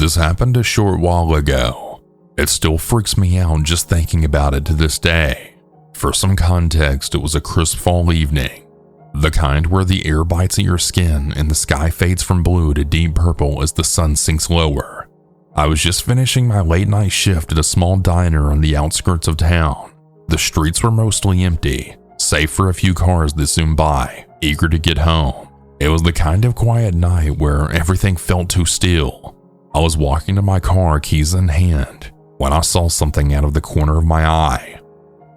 This happened a short while ago. It still freaks me out just thinking about it to this day. For some context, it was a crisp fall evening. The kind where the air bites at your skin and the sky fades from blue to deep purple as the sun sinks lower. I was just finishing my late night shift at a small diner on the outskirts of town. The streets were mostly empty, save for a few cars that zoomed by, eager to get home. It was the kind of quiet night where everything felt too still. I was walking to my car, keys in hand, when I saw something out of the corner of my eye.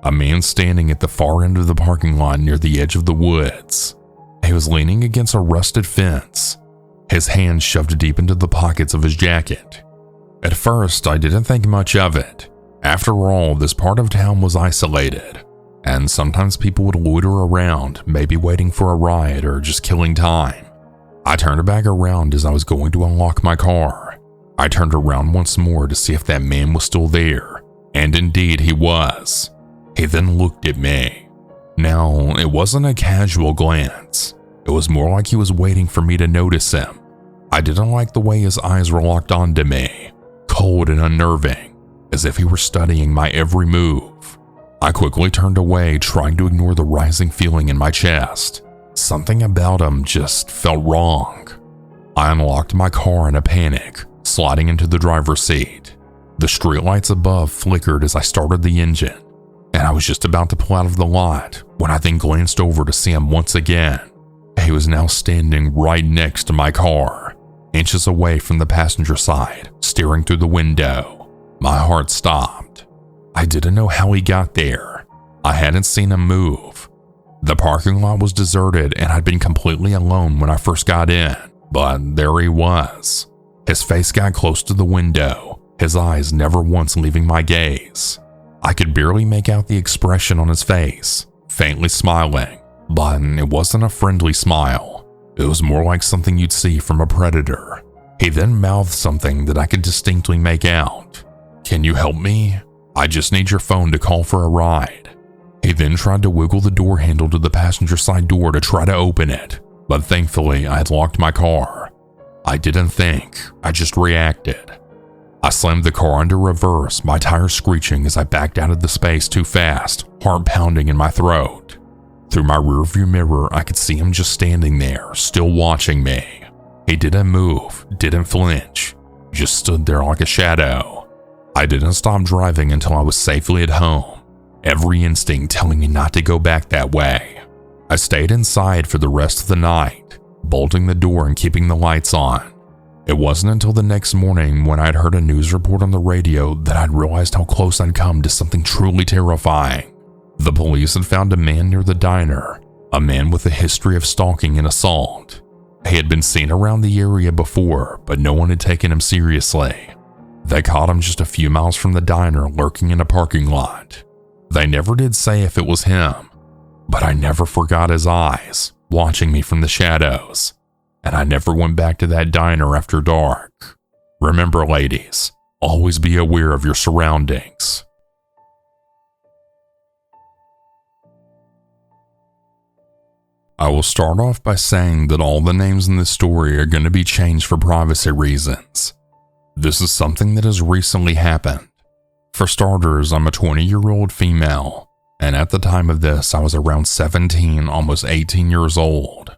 A man standing at the far end of the parking lot near the edge of the woods. He was leaning against a rusted fence, his hands shoved deep into the pockets of his jacket. At first, I didn't think much of it. After all, this part of town was isolated, and sometimes people would loiter around, maybe waiting for a ride or just killing time. I turned back around as I was going to unlock my car. I turned around once more to see if that man was still there, and indeed he was. He then looked at me. Now, it wasn't a casual glance. It was more like he was waiting for me to notice him. I didn't like the way his eyes were locked onto me, cold and unnerving, as if he were studying my every move. I quickly turned away, trying to ignore the rising feeling in my chest. Something about him just felt wrong. I unlocked my car in a panic, sliding into the driver's seat. The streetlights above flickered as I started the engine, and I was just about to pull out of the lot when I then glanced over to see him once again. He was now standing right next to my car, inches away from the passenger side, staring through the window. My heart stopped. I didn't know how he got there. I hadn't seen him move. The parking lot was deserted and I'd been completely alone when I first got in, but there he was. His face got close to the window, his eyes never once leaving my gaze. I could barely make out the expression on his face, faintly smiling, but it wasn't a friendly smile. It was more like something you'd see from a predator. He then mouthed something that I could distinctly make out. "Can you help me? I just need your phone to call for a ride." He then tried to wiggle the door handle to the passenger side door to try to open it, but thankfully I had locked my car. I didn't think, I just reacted. I slammed the car into reverse, my tires screeching as I backed out of the space too fast, heart pounding in my throat. Through my rearview mirror, I could see him just standing there, still watching me. He didn't move, didn't flinch, just stood there like a shadow. I didn't stop driving until I was safely at home, every instinct telling me not to go back that way. I stayed inside for the rest of the night, bolting the door and keeping the lights on. It wasn't until the next morning when I'd heard a news report on the radio that I'd realized how close I'd come to something truly terrifying. The police had found a man near the diner, a man with a history of stalking and assault. He had been seen around the area before, but no one had taken him seriously. They caught him just a few miles from the diner, lurking in a parking lot. They never did say if it was him, but I never forgot his eyes, watching me from the shadows. And I never went back to that diner after dark. Remember, ladies, always be aware of your surroundings. I will start off by saying that all the names in this story are going to be changed for privacy reasons. This is something that has recently happened. For starters, I'm a 20-year-old female, and at the time of this, I was around 17, almost 18 years old.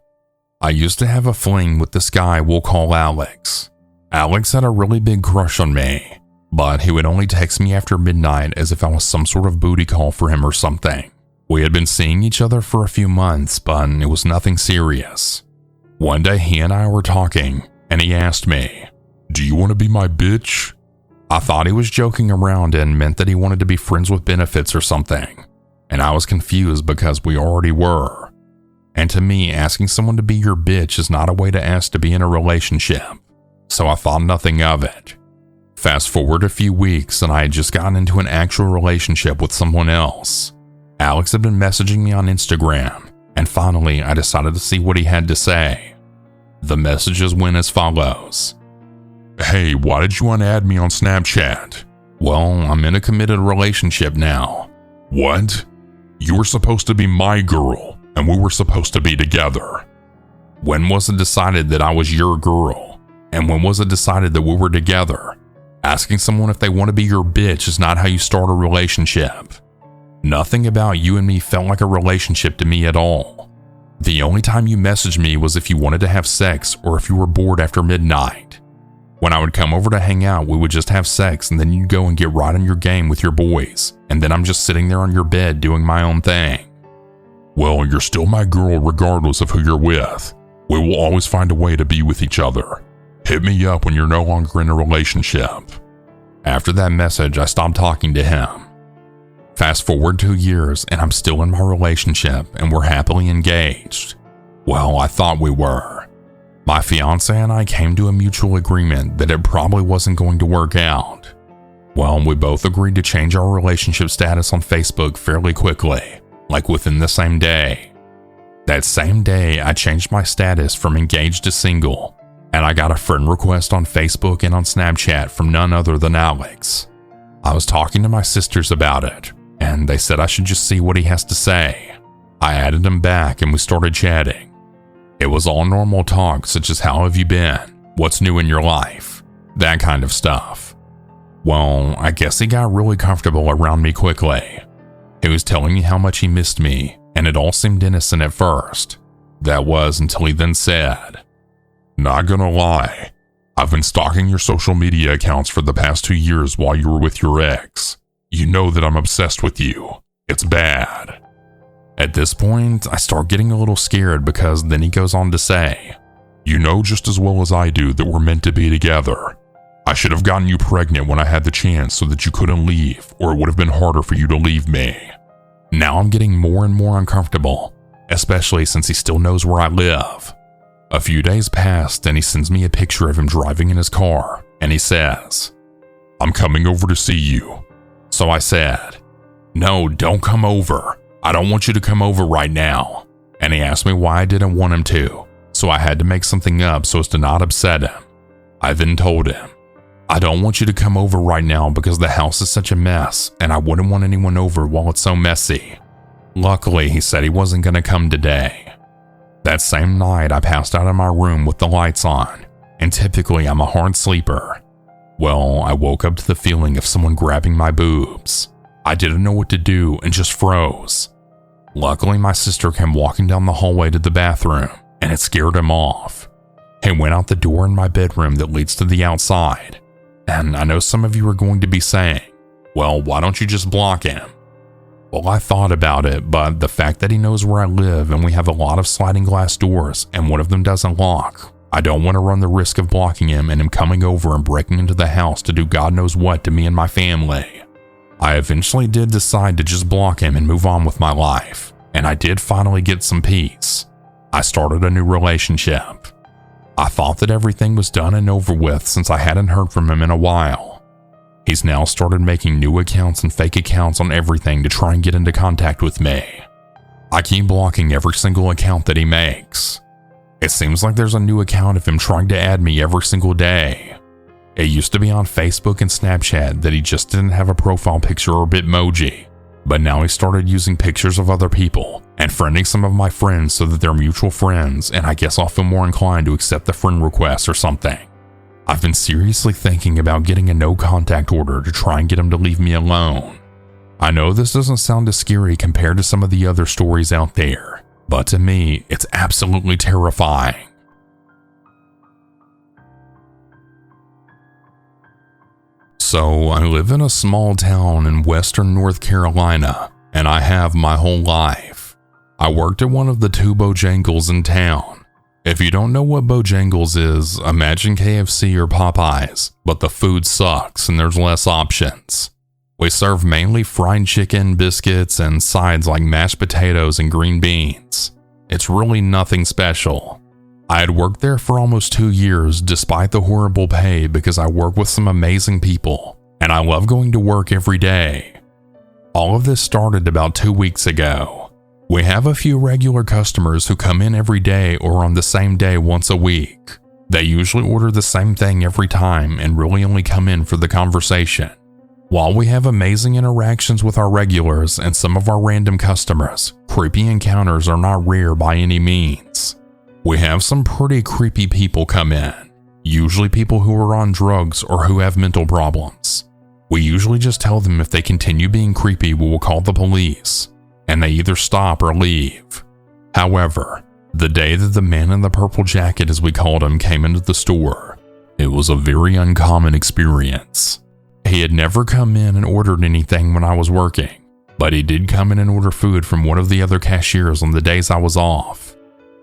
I used to have a fling with this guy we'll call Alex. Alex had a really big crush on me, but he would only text me after midnight as if I was some sort of booty call for him or something. We had been seeing each other for a few months, but it was nothing serious. One day he and I were talking, and he asked me, "Do you want to be my bitch?" I thought he was joking around and meant that he wanted to be friends with benefits or something, and I was confused because we already were. And to me, asking someone to be your bitch is not a way to ask to be in a relationship, so I thought nothing of it. Fast forward a few weeks and I had just gotten into an actual relationship with someone else. Alex had been messaging me on Instagram, and finally I decided to see what he had to say. The messages went as follows. "Hey, why did you unadd me on Snapchat?" "Well, I'm in a committed relationship now." "What? You were supposed to be my girl, and we were supposed to be together." "When was it decided that I was your girl?" And when was it decided that we were together? Asking someone if they want to be your bitch is not how you start a relationship. Nothing about you and me felt like a relationship to me at all. The only time you messaged me was if you wanted to have sex or if you were bored after midnight. When I would come over to hang out, we would just have sex and then you'd go and get right on your game with your boys, and then I'm just sitting there on your bed doing my own thing. Well, you're still my girl regardless of who you're with. We will always find a way to be with each other. Hit me up when you're no longer in a relationship. After that message, I stopped talking to him. Fast forward 2 years and I'm still in my relationship and we're happily engaged. Well, I thought we were. My fiance and I came to a mutual agreement that it probably wasn't going to work out. Well, we both agreed to change our relationship status on Facebook fairly quickly, like within the same day. That same day, I changed my status from engaged to single, and I got a friend request on Facebook and on Snapchat from none other than Alex. I was talking to my sisters about it, and they said I should just see what he has to say. I added him back and we started chatting. It was all normal talk such as how have you been, what's new in your life, that kind of stuff. Well, I guess he got really comfortable around me quickly. He was telling me how much he missed me, and it all seemed innocent at first. That was until he then said, "Not gonna lie, I've been stalking your social media accounts for the past 2 years while you were with your ex. You know that I'm obsessed with you. It's bad." At this point, I start getting a little scared because then he goes on to say, "You know just as well as I do that we're meant to be together. I should have gotten you pregnant when I had the chance so that you couldn't leave, or it would have been harder for you to leave me." Now I'm getting more and more uncomfortable, especially since he still knows where I live. A few days passed and he sends me a picture of him driving in his car, and he says, "I'm coming over to see you." So I said, "No, don't come over. I don't want you to come over right now." And he asked me why I didn't want him to, so I had to make something up so as to not upset him. I then told him, "I don't want you to come over right now because the house is such a mess and I wouldn't want anyone over while it's so messy." Luckily, he said he wasn't going to come today. That same night, I passed out in my room with the lights on, and typically I'm a hard sleeper. Well, I woke up to the feeling of someone grabbing my boobs. I didn't know what to do and just froze. Luckily, my sister came walking down the hallway to the bathroom, and it scared him off. He went out the door in my bedroom that leads to the outside. And I know some of you are going to be saying, "Well, why don't you just block him?" Well, I thought about it, but the fact that he knows where I live and we have a lot of sliding glass doors and one of them doesn't lock, I don't want to run the risk of blocking him and him coming over and breaking into the house to do God knows what to me and my family. I eventually did decide to just block him and move on with my life, and I did finally get some peace. I started a new relationship. I thought that everything was done and over with since I hadn't heard from him in a while. He's now started making new accounts and fake accounts on everything to try and get into contact with me. I keep blocking every single account that he makes. It seems like there's a new account of him trying to add me every single day. It used to be on Facebook and Snapchat that he just didn't have a profile picture or Bitmoji, but now he started using pictures of other people and friending some of my friends so that they're mutual friends, and I guess I'll feel more inclined to accept the friend request or something. I've been seriously thinking about getting a no contact order to try and get him to leave me alone. I know this doesn't sound as scary compared to some of the other stories out there, but to me, it's absolutely terrifying. So I live in a small town in western North Carolina, and I have my whole life. I worked at one of the 2 Bojangles in town. If you don't know what Bojangles is, imagine KFC or Popeyes, but the food sucks and there's less options. We serve mainly fried chicken, biscuits, and sides like mashed potatoes and green beans. It's really nothing special. I had worked there for almost 2 years despite the horrible pay because I work with some amazing people, and I love going to work every day. All of this started about 2 weeks ago. We have a few regular customers who come in every day or on the same day once a week. They usually order the same thing every time and really only come in for the conversation. While we have amazing interactions with our regulars and some of our random customers, creepy encounters are not rare by any means. We have some pretty creepy people come in. usually people who are on drugs or who have mental problems. We usually just tell them if they continue being creepy, we will call the police, and they either stop or leave. However, the day that the man in the purple jacket, as we called him, came into the store, it was a very uncommon experience. He had never come in and ordered anything when I was working, but he did come in and order food from one of the other cashiers on the days I was off.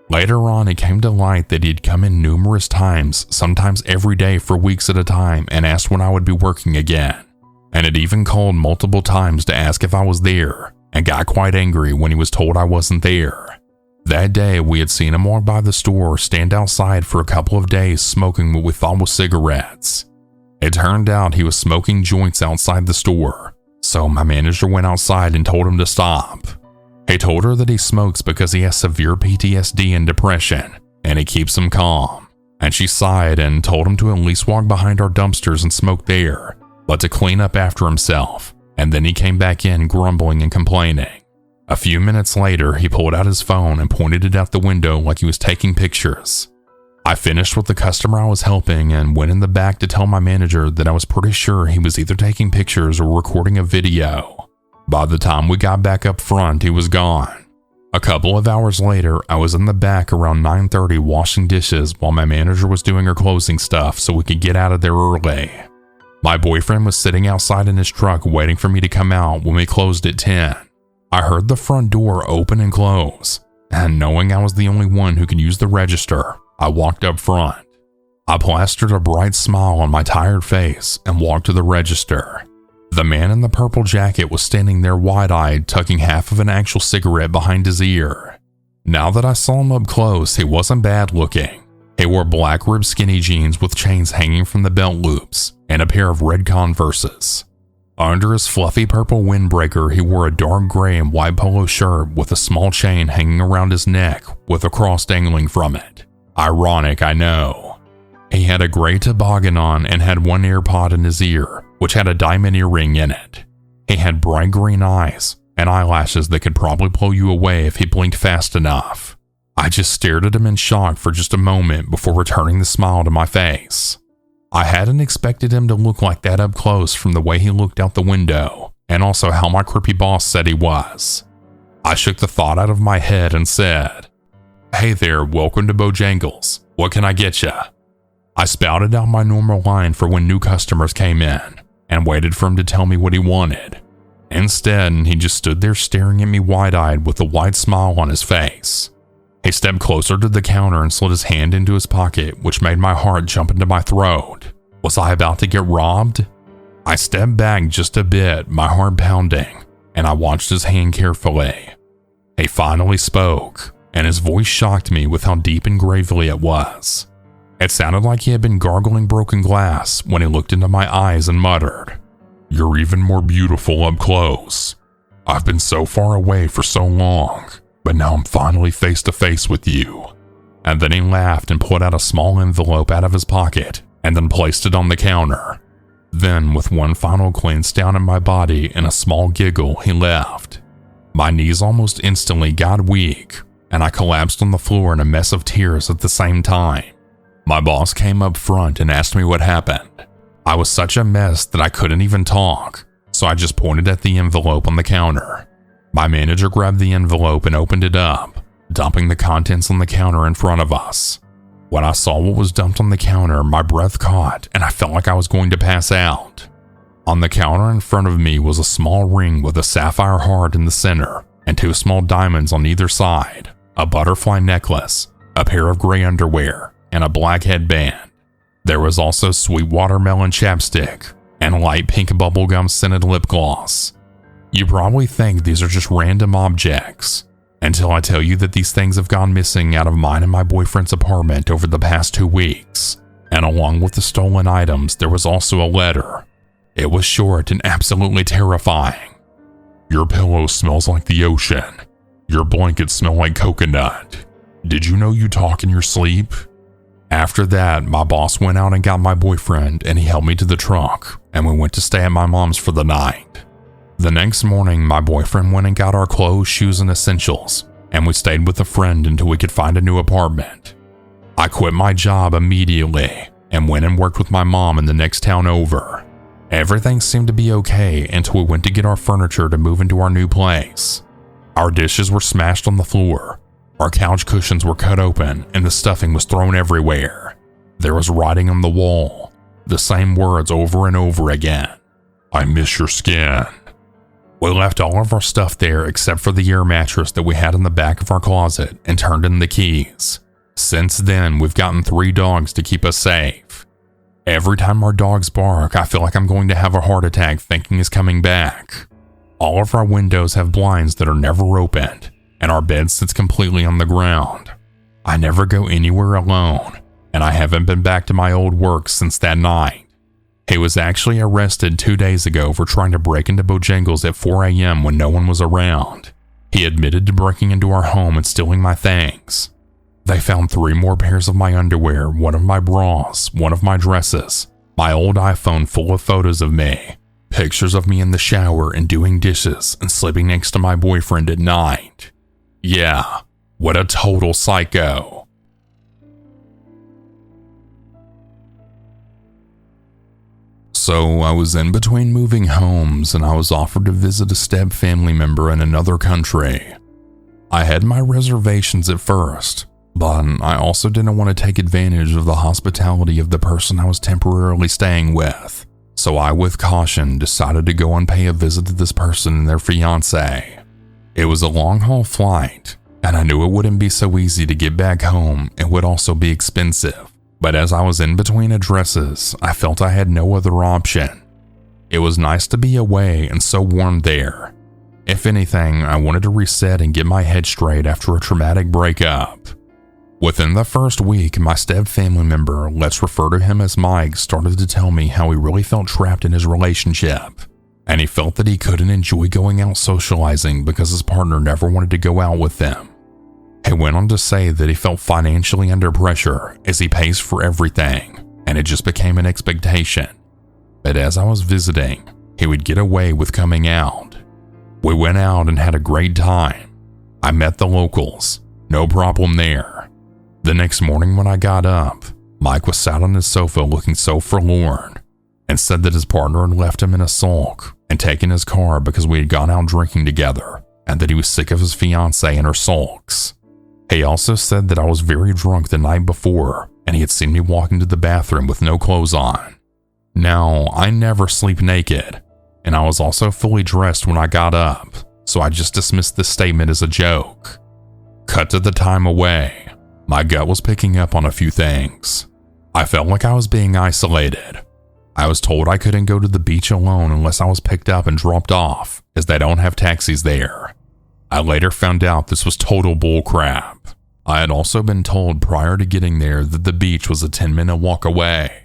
Later on, it came to light that he'd come in numerous times, sometimes every day for weeks at a time, and asked when I would be working again. And had even called multiple times to ask if I was there, and got quite angry when he was told I wasn't there. That day, we had seen him walk by the store, stand outside for a couple of days smoking what we thought was cigarettes. It turned out he was smoking joints outside the store, so my manager went outside and told him to stop. He told her that he smokes because he has severe PTSD and depression, and it keeps him calm. And she sighed and told him to at least walk behind our dumpsters and smoke there, but to clean up after himself, and then he came back in grumbling and complaining. A few minutes later, he pulled out his phone and pointed it out the window like he was taking pictures. I finished with the customer I was helping and went in the back to tell my manager that I was pretty sure he was either taking pictures or recording a video. By the time we got back up front, he was gone. A couple of hours later, I was in the back around 9:30 washing dishes while my manager was doing her closing stuff so we could get out of there early. My boyfriend was sitting outside in his truck waiting for me to come out when we closed at 10. I heard the front door open and close, and knowing I was the only one who could use the register, I walked up front. I plastered a bright smile on my tired face and walked to the register. The man in the purple jacket was standing there wide-eyed, tucking half of an actual cigarette behind his ear. Now that I saw him up close, he wasn't bad looking. He wore black ribbed skinny jeans with chains hanging from the belt loops and a pair of red Converses. Under his fluffy purple windbreaker, he wore a dark gray and white polo shirt with a small chain hanging around his neck with a cross dangling from it. Ironic, I know. He had a gray toboggan on and had one AirPod in his ear, which had a diamond earring in it. He had bright green eyes and eyelashes that could probably blow you away if he blinked fast enough. I just stared at him in shock for just a moment before returning the smile to my face. I hadn't expected him to look like that up close from the way he looked out the window, and also how my creepy boss said he was. I shook the thought out of my head and said, "Hey there, welcome to Bojangles. What can I get ya?" I spouted out my normal line for when new customers came in, and waited for him to tell me what he wanted. Instead, he just stood there staring at me wide-eyed with a wide smile on his face. He stepped closer to the counter and slid his hand into his pocket, which made my heart jump into my throat. Was I about to get robbed? I stepped back just a bit, my heart pounding, and I watched his hand carefully. He finally spoke, and his voice shocked me with how deep and gravelly it was. It sounded like he had been gargling broken glass when he looked into my eyes and muttered, "You're even more beautiful up close. I've been so far away for so long, but now I'm finally face to face with you." And then he laughed and pulled out a small envelope out of his pocket and then placed it on the counter. Then, with one final glance down at my body and a small giggle, he left. My knees almost instantly got weak, and I collapsed on the floor in a mess of tears at the same time. My boss came up front and asked me what happened. I was such a mess that I couldn't even talk, so I just pointed at the envelope on the counter. My manager grabbed the envelope and opened it up, dumping the contents on the counter in front of us. When I saw what was dumped on the counter, my breath caught and I felt like I was going to pass out. On the counter in front of me was a small ring with a sapphire heart in the center and two small diamonds on either side, a butterfly necklace, a pair of gray underwear, and a black headband. There was also sweet watermelon chapstick and light pink bubblegum scented lip gloss. You probably think these are just random objects, until I tell you that these things have gone missing out of mine and my boyfriend's apartment over the past 2 weeks. And along with the stolen items, there was also a letter. It was short and absolutely terrifying. "Your pillow smells like the ocean. Your blankets smell like coconut. Did you know you talk in your sleep?" After that, my boss went out and got my boyfriend and he helped me to the truck, and we went to stay at my mom's for the night. The next morning, my boyfriend went and got our clothes, shoes, and essentials, and we stayed with a friend until we could find a new apartment. I quit my job immediately, and went and worked with my mom in the next town over. Everything seemed to be okay until we went to get our furniture to move into our new place. Our dishes were smashed on the floor, our couch cushions were cut open, and the stuffing was thrown everywhere. There was writing on the wall, the same words over and over again. "I miss your skin." We left all of our stuff there except for the air mattress that we had in the back of our closet and turned in the keys. Since then, we've gotten 3 dogs to keep us safe. Every time our dogs bark, I feel like I'm going to have a heart attack thinking he's coming back. All of our windows have blinds that are never opened, and our bed sits completely on the ground. I never go anywhere alone, and I haven't been back to my old work since that night. He was actually arrested 2 days ago for trying to break into Bojangles at 4 a.m. when no one was around. He admitted to breaking into our home and stealing my things. They found 3 more pairs of my underwear, 1 of my bras, 1 of my dresses, my old iPhone full of photos of me, pictures of me in the shower and doing dishes and sleeping next to my boyfriend at night. Yeah, what a total psycho. So I was in between moving homes and I was offered to visit a step family member in another country. I had my reservations at first, but I also didn't want to take advantage of the hospitality of the person I was temporarily staying with. So I, with caution, decided to go and pay a visit to this person and their fiance. It was a long-haul flight, and I knew it wouldn't be so easy to get back home and would also be expensive. But as I was in between addresses, I felt I had no other option. It was nice to be away and so warm there. If anything, I wanted to reset and get my head straight after a traumatic breakup. Within the first week, my step family member, let's refer to him as Mike, started to tell me how he really felt trapped in his relationship. And he felt that he couldn't enjoy going out socializing because his partner never wanted to go out with them. He went on to say that he felt financially under pressure as he pays for everything, and it just became an expectation. But as I was visiting, he would get away with coming out. We went out and had a great time. I met the locals, no problem there. The next morning when I got up, Mike was sat on his sofa looking so forlorn and said that his partner had left him in a sulk and taken his car because we had gone out drinking together and that he was sick of his fiancée and her sulks. He also said that I was very drunk the night before and he had seen me walk into the bathroom with no clothes on. Now, I never sleep naked, and I was also fully dressed when I got up, so I just dismissed this statement as a joke. Cut to the time away, my gut was picking up on a few things. I felt like I was being isolated. I was told I couldn't go to the beach alone unless I was picked up and dropped off, as they don't have taxis there. I later found out this was total bullcrap. I had also been told prior to getting there that the beach was a 10-minute walk away.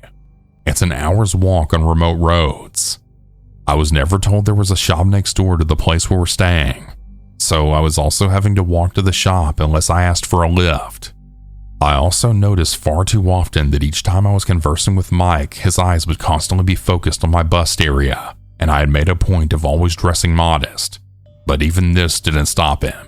It's an hour's walk on remote roads. I was never told there was a shop next door to the place where we're staying, so I was also having to walk to the shop unless I asked for a lift. I also noticed far too often that each time I was conversing with Mike, his eyes would constantly be focused on my bust area, and I had made a point of always dressing modest. But even this didn't stop him.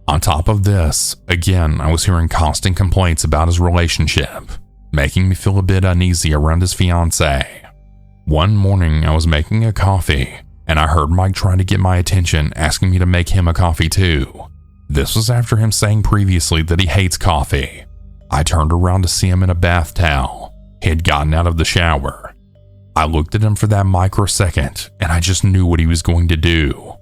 On top of this, again, I was hearing constant complaints about his relationship, making me feel a bit uneasy around his fiancée. One morning, I was making a coffee, and I heard Mike trying to get my attention, asking me to make him a coffee too. This was after him saying previously that he hates coffee. I turned around to see him in a bath towel. He had gotten out of the shower. I looked at him for that microsecond, and I just knew what he was going to do.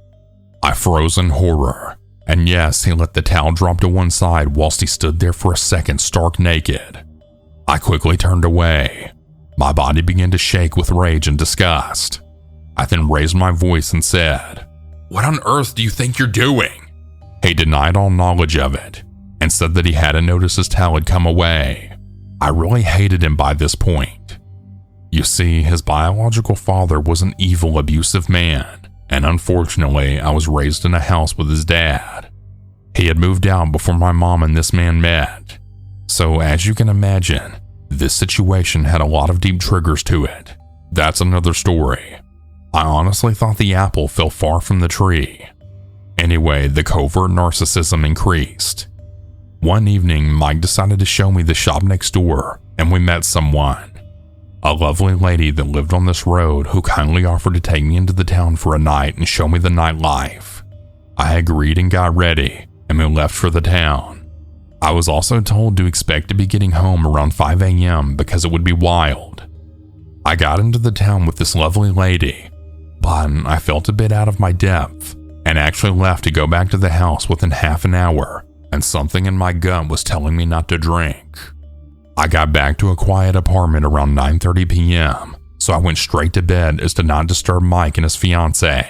I froze in horror, and yes, he let the towel drop to one side whilst he stood there for a second stark naked. I quickly turned away. My body began to shake with rage and disgust. I then raised my voice and said, "What on earth do you think you're doing?" He denied all knowledge of it and said that he hadn't noticed his towel had come away. I really hated him by this point. You see, his biological father was an evil, abusive man, and unfortunately, I was raised in a house with his dad. He had moved out before my mom and this man met. So as you can imagine, this situation had a lot of deep triggers to it. That's another story. I honestly thought the apple fell far from the tree. Anyway, the covert narcissism increased. One evening, Mike decided to show me the shop next door, and we met someone. a lovely lady that lived on this road who kindly offered to take me into the town for a night and show me the nightlife. I agreed and got ready, and we left for the town. I was also told to expect to be getting home around 5 a.m. because it would be wild. I got into the town with this lovely lady, but I felt a bit out of my depth and actually left to go back to the house within half an hour, and something in my gut was telling me not to drink. I got back to a quiet apartment around 9:30 p.m., so I went straight to bed as to not disturb Mike and his fiancée.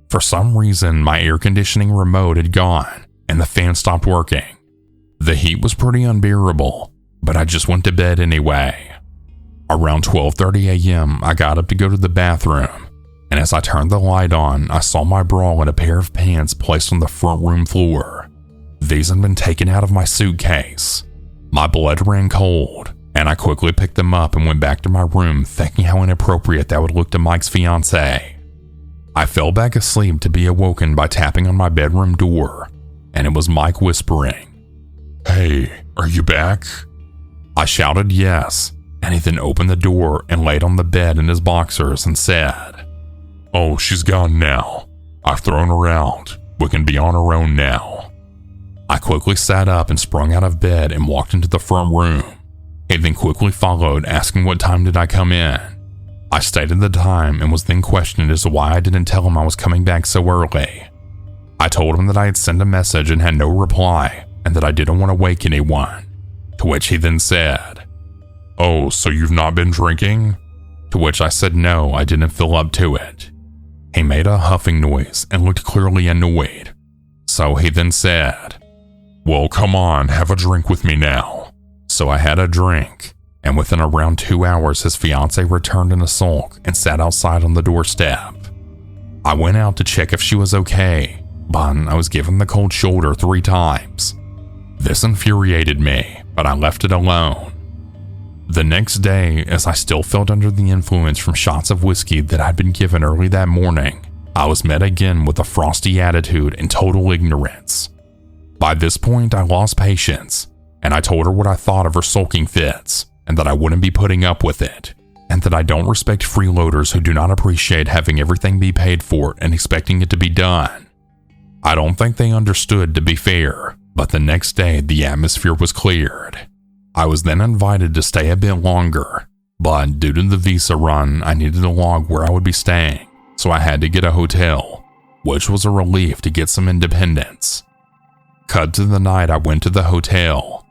For some reason, my air conditioning remote had gone and the fan stopped working. The heat was pretty unbearable, but I just went to bed anyway. Around 12:30 a.m., I got up to go to the bathroom, and as I turned the light on, I saw my bra and a pair of pants placed on the front room floor. These had been taken out of my suitcase. My blood ran cold, and I quickly picked them up and went back to my room thinking how inappropriate that would look to Mike's fiancée. I fell back asleep to be awoken by tapping on my bedroom door, and it was Mike whispering, "Hey, are you back?" I shouted yes, and he then opened the door and laid on the bed in his boxers and said, "Oh, she's gone now. I've thrown her out. We can be on our own now." I quickly sat up and sprung out of bed and walked into the front room. He then quickly followed, asking what time did I come in. I stated the time and was then questioned as to why I didn't tell him I was coming back so early. I told him that I had sent a message and had no reply, and that I didn't want to wake anyone, to which he then said, "Oh, so you've not been drinking?" To which I said no, I didn't feel up to it. He made a huffing noise and looked clearly annoyed. So he then said, "Well, come on, have a drink with me now." So I had a drink, and within around 2 hours his fiancée returned in a sulk and sat outside on the doorstep. I went out to check if she was okay, but I was given the cold shoulder 3 times. This infuriated me, but I left it alone. The next day, as I still felt under the influence from shots of whiskey that I'd been given early that morning, I was met again with a frosty attitude and total ignorance. By this point, I lost patience, and I told her what I thought of her sulking fits, and that I wouldn't be putting up with it, and that I don't respect freeloaders who do not appreciate having everything be paid for and expecting it to be done. I don't think they understood, to be fair, but the next day the atmosphere was cleared. I was then invited to stay a bit longer, but due to the visa run, I needed to log where I would be staying, so I had to get a hotel, which was a relief to get some independence. Cut to the night I went to the hotel.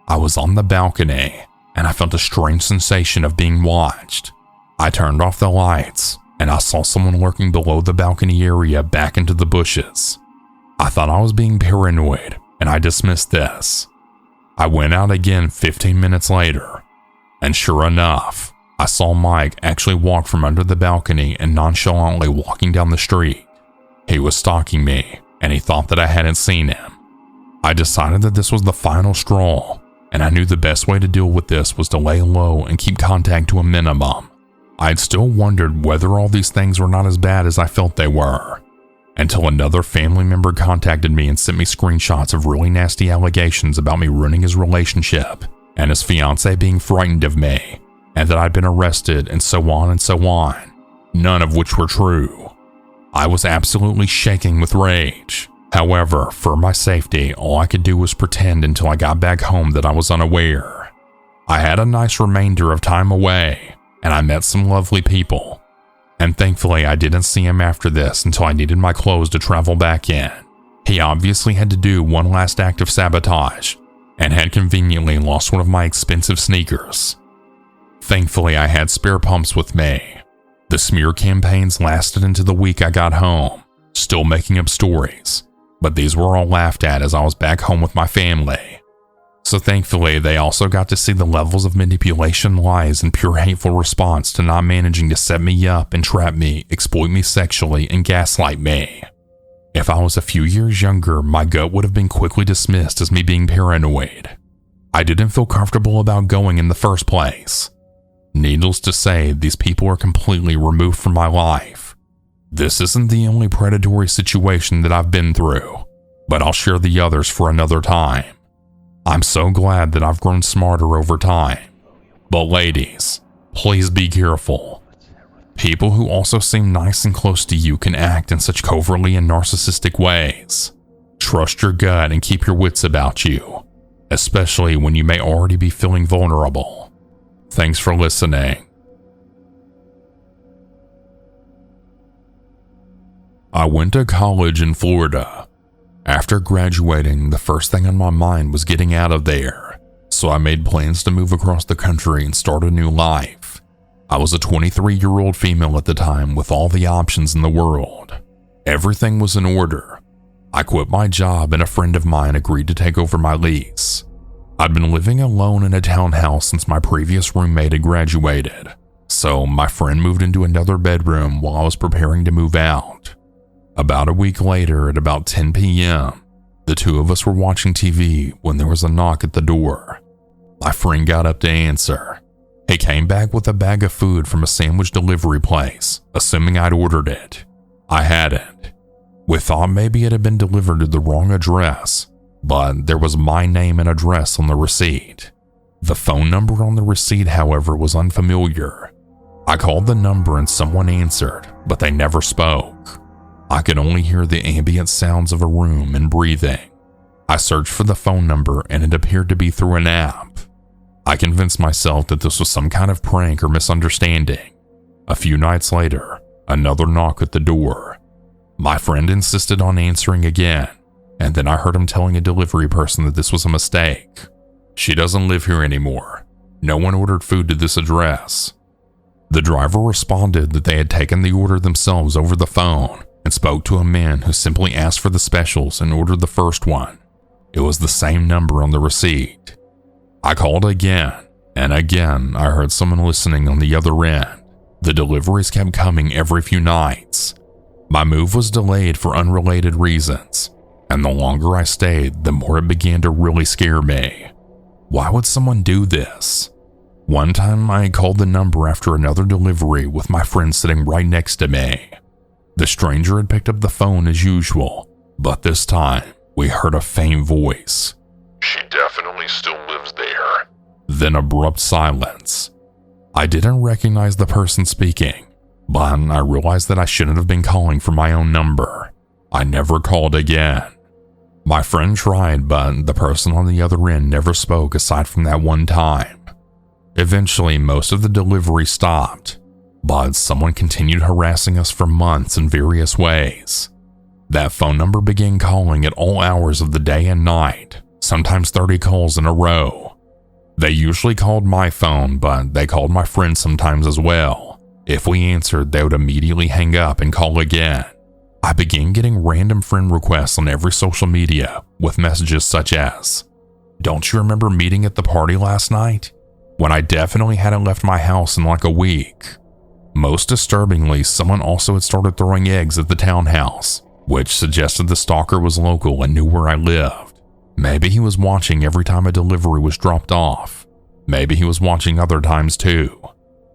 I was on the balcony, and I felt a strange sensation of being watched. I turned off the lights, and I saw someone lurking below the balcony area back into the bushes. I thought I was being paranoid, and I dismissed this. I went out again 15 minutes later, and sure enough, I saw Mike actually walk from under the balcony and nonchalantly walking down the street. He was stalking me, and he thought that I hadn't seen him. I decided that this was the final straw, and I knew the best way to deal with this was to lay low and keep contact to a minimum. I had still wondered whether all these things were not as bad as I felt they were, until another family member contacted me and sent me screenshots of really nasty allegations about me ruining his relationship and his fiancée being frightened of me, and that I'd been arrested, and so on, none of which were true. I was absolutely shaking with rage. However, for my safety, all I could do was pretend until I got back home that I was unaware. I had a nice remainder of time away, and I met some lovely people. And thankfully, I didn't see him after this until I needed my clothes to travel back in. He obviously had to do one last act of sabotage, and had conveniently lost one of my expensive sneakers. Thankfully, I had spare pumps with me. The smear campaigns lasted into the week I got home, still making up stories, but these were all laughed at as I was back home with my family. So thankfully, they also got to see the levels of manipulation, lies, and pure hateful response to not managing to set me up, entrap me, exploit me sexually, and gaslight me. If I was a few years younger, my gut would have been quickly dismissed as me being paranoid. I didn't feel comfortable about going in the first place. Needless to say, these people are completely removed from my life. This isn't the only predatory situation that I've been through, but I'll share the others for another time. I'm so glad that I've grown smarter over time. But ladies, Please be careful. People who also seem nice and close to you can act in such covertly and narcissistic ways. Trust your gut and keep your wits about you, especially when you may already be feeling vulnerable. Thanks for listening. I went to college in Florida. After graduating, the first thing on my mind was getting out of there, so I made plans to move across the country and start a new life. I was a 23-year-old female at the time with all the options in the world. Everything was in order. I quit my job and a friend of mine agreed to take over my lease. I'd been living alone in a townhouse since my previous roommate had graduated, so my friend moved into another bedroom while I was preparing to move out. About a week later, at about 10 p.m., the two of us were watching TV when there was a knock at the door. My friend got up to answer. He came back with a bag of food from a sandwich delivery place, assuming I'd ordered it. I hadn't. We thought maybe it had been delivered to the wrong address, but there was my name and address on the receipt. The phone number on the receipt, however, was unfamiliar. I called the number and someone answered, but they never spoke. I could only hear the ambient sounds of a room and breathing. I searched for the phone number and it appeared to be through an app. I convinced myself that this was some kind of prank or misunderstanding. A few nights later, another knock at the door. My friend insisted on answering again, and then I heard him telling a delivery person that this was a mistake. She doesn't live here anymore. No one ordered food to this address. The driver responded that they had taken the order themselves over the phone and spoke to a man who simply asked for the specials and ordered the first one. It was the same number on the receipt. I called again, and again I heard someone listening on the other end. The deliveries kept coming every few nights. My move was delayed for unrelated reasons, and the longer I stayed, the more it began to really scare me. Why would someone do this? One time I called the number after another delivery with my friend sitting right next to me. The stranger had picked up the phone as usual, but this time we heard a faint voice. She definitely still lives there. Then abrupt silence. I didn't recognize the person speaking, but I realized that I shouldn't have been calling for my own number. I never called again. My friend tried, but the person on the other end never spoke aside from that one time. Eventually, most of the delivery stopped, but someone continued harassing us for months in various ways. That phone number began calling at all hours of the day and night, sometimes 30 calls in a row. They usually called my phone, but they called my friend sometimes as well. If we answered, they would immediately hang up and call again. I began getting random friend requests on every social media with messages such as, "Don't you remember meeting at the party last night?" When I definitely hadn't left my house in like a week. Most disturbingly, someone also had started throwing eggs at the townhouse, which suggested the stalker was local and knew where I lived. Maybe he was watching every time a delivery was dropped off. Maybe he was watching other times too.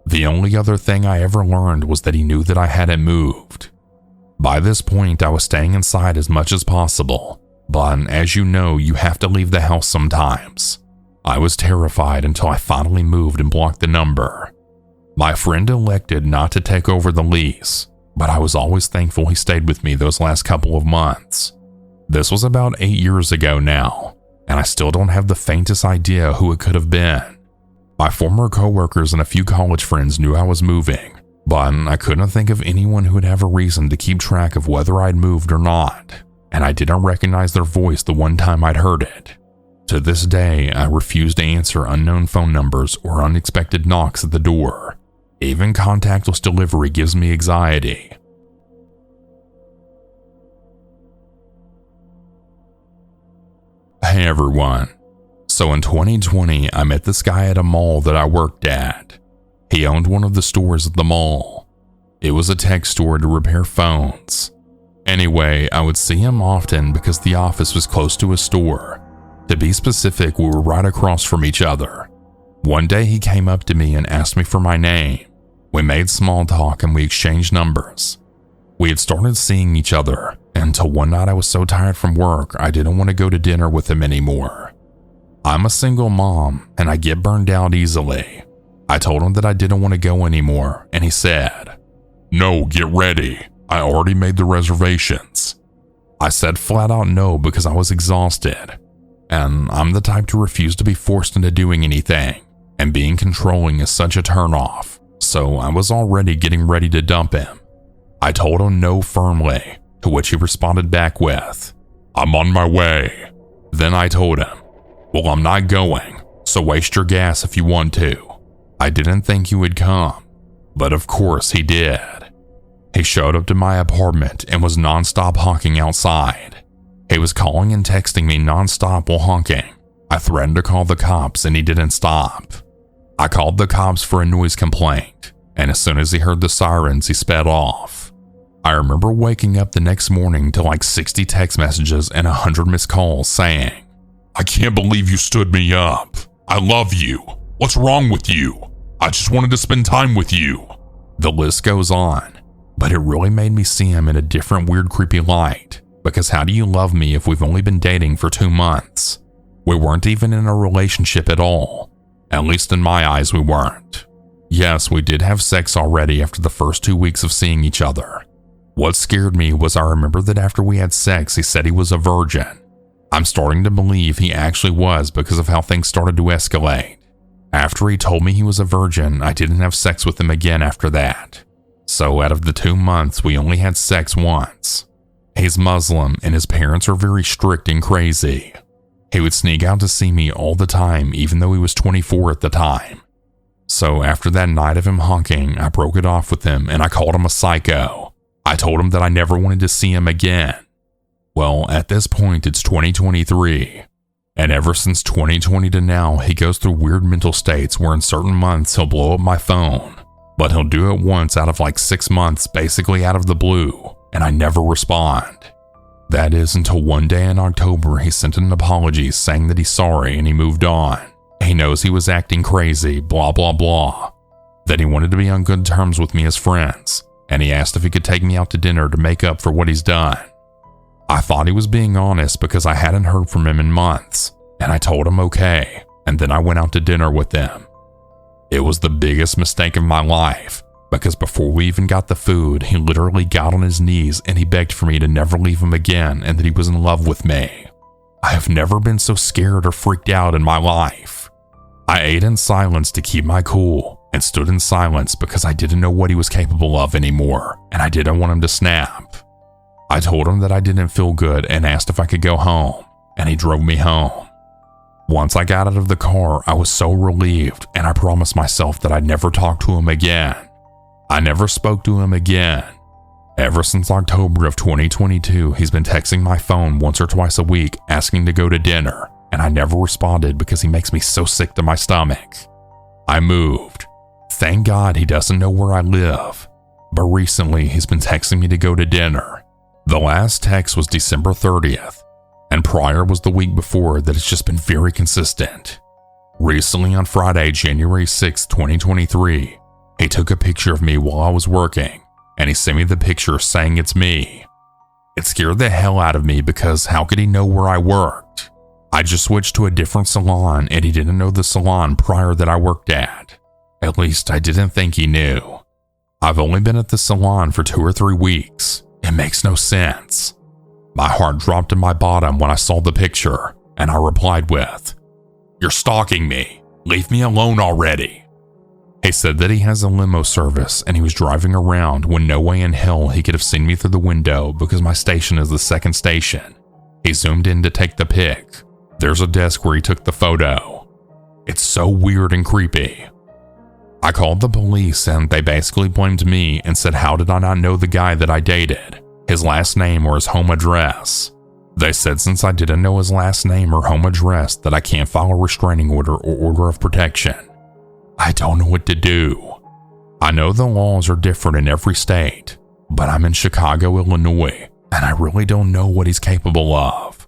The only other thing I ever learned was that he knew that I hadn't moved. By this point, I was staying inside as much as possible, but as you know, you have to leave the house sometimes. I was terrified until I finally moved and blocked the number. My friend elected not to take over the lease, but I was always thankful he stayed with me those last couple of months. This was about 8 years ago now, and I still don't have the faintest idea who it could have been. My former coworkers and a few college friends knew I was moving, but I couldn't think of anyone who would have a reason to keep track of whether I'd moved or not, and I didn't recognize their voice the one time I'd heard it. To this day, I refuse to answer unknown phone numbers or unexpected knocks at the door. Even contactless delivery gives me anxiety. Hey everyone. So in 2020, I met this guy at a mall that I worked at. He owned one of the stores at the mall. It was a tech store to repair phones. Anyway, I would see him often because the office was close to his store. To be specific, we were right across from each other. One day he came up to me and asked me for my name. We made small talk and we exchanged numbers. We had started seeing each other until one night I was so tired from work I didn't want to go to dinner with him anymore. I'm a single mom and I get burned out easily. I told him that I didn't want to go anymore, and he said, "No, get ready. I already made the reservations." I said flat out no because I was exhausted, and I'm the type to refuse to be forced into doing anything, and being controlling is such a turnoff, so I was already getting ready to dump him. I told him no firmly, to which he responded back with, "I'm on my way." Then I told him, "Well, I'm not going, so waste your gas if you want to." I didn't think he would come, but of course he did. He showed up to my apartment and was nonstop honking outside. He was calling and texting me nonstop while honking. I threatened to call the cops and he didn't stop. I called the cops for a noise complaint, and as soon as he heard the sirens, he sped off. I remember waking up the next morning to like 60 text messages and 100 missed calls saying, "I can't believe you stood me up. I love you. What's wrong with you? I just wanted to spend time with you." The list goes on, but it really made me see him in a different weird creepy light, because how do you love me if we've only been dating for 2 months? We weren't even in a relationship at all. At least in my eyes we weren't. Yes, we did have sex already after the first 2 weeks of seeing each other. What scared me was I remember that after we had sex he said he was a virgin. I'm starting to believe he actually was because of how things started to escalate. After he told me he was a virgin, I didn't have sex with him again after that. So out of the 2 months, we only had sex once. He's Muslim and his parents are very strict and crazy. He would sneak out to see me all the time even though he was 24 at the time. So after that night of him honking, I broke it off with him and I called him a psycho. I told him that I never wanted to see him again. Well, at this point, it's 2023. And ever since 2020 to now, he goes through weird mental states where in certain months he'll blow up my phone. But he'll do it once out of like 6 months, basically out of the blue, and I never respond. That is until one day in October he sent an apology saying that he's sorry and he moved on. He knows he was acting crazy, blah blah blah. That he wanted to be on good terms with me as friends, and he asked if he could take me out to dinner to make up for what he's done. I thought he was being honest because I hadn't heard from him in months, and I told him okay, and then I went out to dinner with him. It was the biggest mistake of my life, because before we even got the food, he literally got on his knees and he begged for me to never leave him again and that he was in love with me. I have never been so scared or freaked out in my life. I ate in silence to keep my cool and stood in silence because I didn't know what he was capable of anymore, and I didn't want him to snap. I told him that I didn't feel good and asked if I could go home, and he drove me home. Once I got out of the car, I was so relieved, and I promised myself that I'd never talk to him again. I never spoke to him again. Ever since October of 2022, he's been texting my phone once or twice a week asking to go to dinner, and I never responded because he makes me so sick to my stomach. I moved. Thank God he doesn't know where I live, but recently he's been texting me to go to dinner. The last text was December 30th, and prior was the week before that. It's just been very consistent. Recently on Friday, January 6, 2023, he took a picture of me while I was working, and he sent me the picture saying it's me. It scared the hell out of me because how could he know where I worked? I just switched to a different salon and he didn't know the salon prior that I worked at. At least I didn't think he knew. I've only been at the salon for 2 or 3 weeks. It makes no sense. My heart dropped to my bottom when I saw the picture, and I replied with, "You're stalking me. Leave me alone already." He said that he has a limo service and he was driving around when no way in hell he could have seen me through the window because my station is the second station. He zoomed in to take the pic. There's a desk where he took the photo. It's so weird and creepy. I called the police and they basically blamed me and said how did I not know the guy that I dated, his last name or his home address. They said since I didn't know his last name or home address that I can't file a restraining order or order of protection. I don't know what to do. I know the laws are different in every state, but I'm in Chicago, Illinois, and I really don't know what he's capable of.